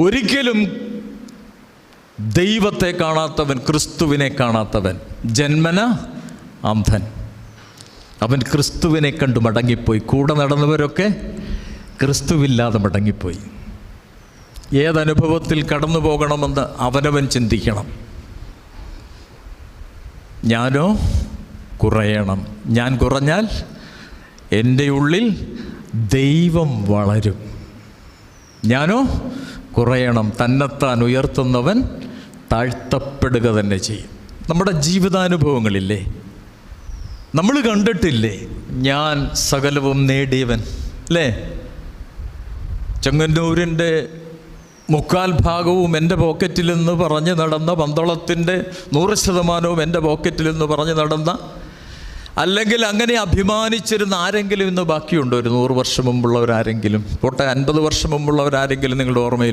ഒരിക്കലും ദൈവത്തെ കാണാത്തവൻ, ക്രിസ്തുവിനെ കാണാത്തവൻ ജന്മന അന്ധൻ. അവൻ ക്രിസ്തുവിനെ കണ്ടു മടങ്ങിപ്പോയി. കൂടെ നടന്നവരൊക്കെ ക്രിസ്തുവില്ലാതെ മടങ്ങിപ്പോയി. ഏതനുഭവത്തിൽ കടന്നു പോകണമെന്ന് അവനവൻ ചിന്തിക്കണം. ഞാനോ കുറയണം. ഞാൻ കുറഞ്ഞാൽ എൻ്റെ ഉള്ളിൽ ദൈവം വളരും. ഞാനോ കുറയണം. തന്നെത്താൻ ഉയർത്തുന്നവൻ താഴ്ത്തപ്പെടുക തന്നെ ചെയ്യും. നമ്മുടെ ജീവിതാനുഭവങ്ങളില്ലേ, നമ്മൾ കണ്ടിട്ടില്ലേ? ഞാൻ സകലവും നേടിയവൻ അല്ലേ? ചെങ്ങന്നൂരിൻ്റെ 3/4 എൻ്റെ പോക്കറ്റിലെന്ന് പറഞ്ഞ് നടന്ന, പന്തളത്തിൻ്റെ 100% എൻ്റെ പോക്കറ്റിലെന്ന് പറഞ്ഞ് നടന്ന, അല്ലെങ്കിൽ അങ്ങനെ അഭിമാനിച്ചിരുന്ന ആരെങ്കിലും ഇന്ന് ബാക്കിയുണ്ടോ? ഒരു 100 വർഷം മുമ്പുള്ളവരാരെങ്കിലും, പോട്ടെ 50 വർഷം മുമ്പുള്ളവരാരെങ്കിലും നിങ്ങളുടെ ഓർമ്മയിൽ